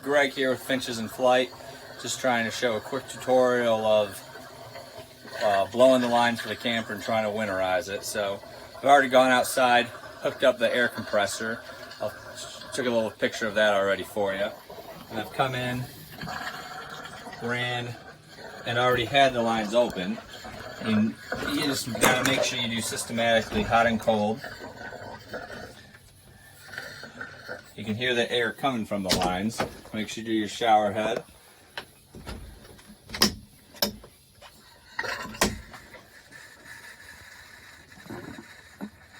Greg here with Finches in Flight, just trying to show a quick tutorial of blowing the lines for the camper and trying to winterize it. So I've already gone outside, hooked up the air compressor. I took a little picture of that already for you. And I've come in, ran, and already had the lines open. And you just gotta make sure you do systematically hot and cold. You can hear the air coming from the lines. Make sure you do your shower head.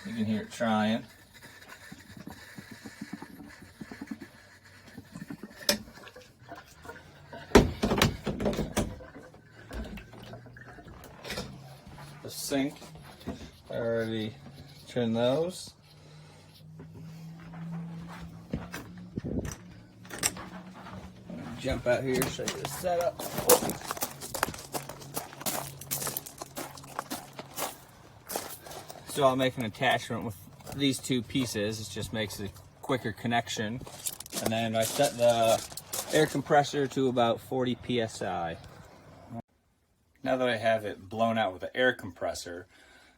You can hear it trying. The sink, I already trimmed those. Jump out here, show you the setup. So I'll make an attachment with these two pieces. It just makes a quicker connection. And then I set the air compressor to about 40 psi. Now that I have it blown out with the air compressor,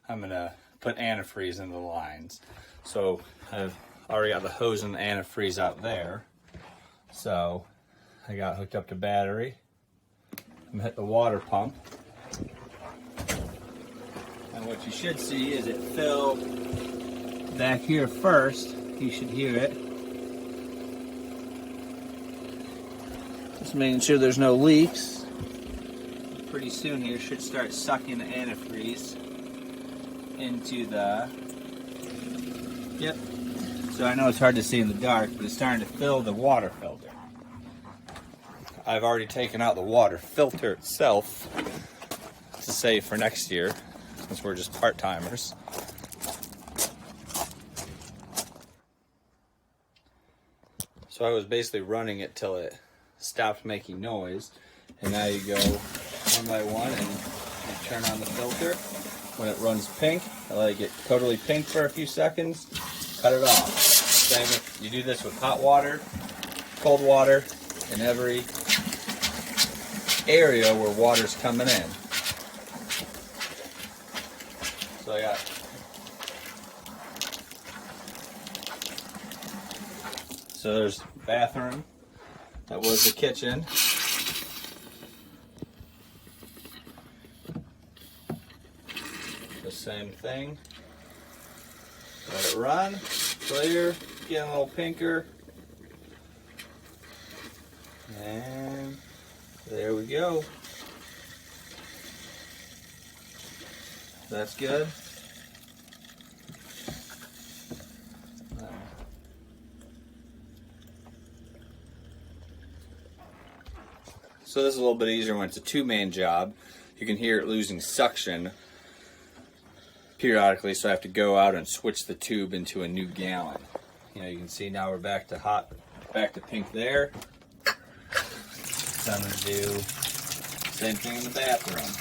I'm gonna put antifreeze in the lines. So I've already got the hose and the antifreeze out there. So I got hooked up to battery. I'm gonna hit the water pump. And what you should see is it fill back here first. You should hear it. Just making sure there's no leaks. Pretty soon here should start sucking the antifreeze into the, yep. So I know it's hard to see in the dark, but it's starting to fill the water filter. I've already taken out the water filter itself to save for next year, since we're just part-timers. So I was basically running it till it stopped making noise, and now you go one by one and you turn on the filter. When it runs pink, I let it get totally pink for a few seconds, cut it off. Same with, you do this with hot water, cold water, in every area where water's coming in. So I got there's the bathroom. That was the kitchen. The same thing. Let it run, clear, get a little pinker. And there we go. That's good. So this is a little bit easier when it's a two-man job. You can hear it losing suction periodically, so I have to go out and switch the tube into a new gallon. You know, you can see now we're back to hot, back to pink there. So I'm going to do the same thing in the bathroom.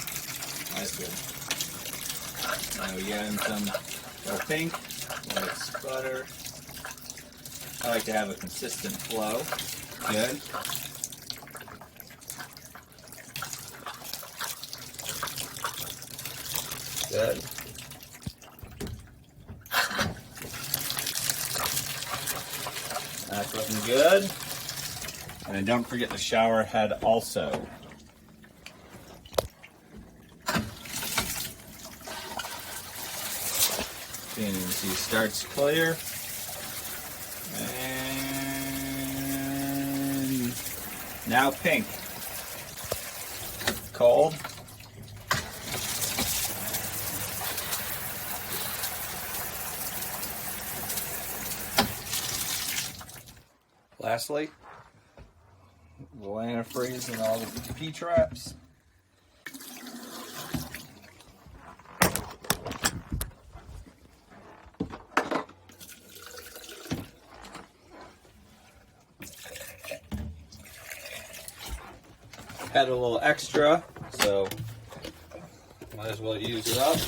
That's good. Now we got in some more pink, let it sputter. I like to have a consistent flow. Good. Good. That's looking good. And then don't forget the shower head also. And you can see it starts clear. And now pink. Cold. Lastly, the antifreeze and all the P-traps. Had a little extra, so might as well use it up.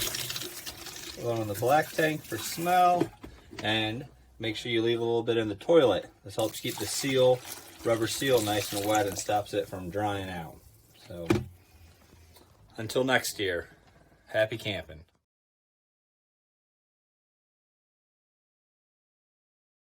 One in the black tank for smell, and make sure you leave a little bit in the toilet. This helps keep the seal rubber seal nice and wet and stops it from drying out. So until next year, happy camping.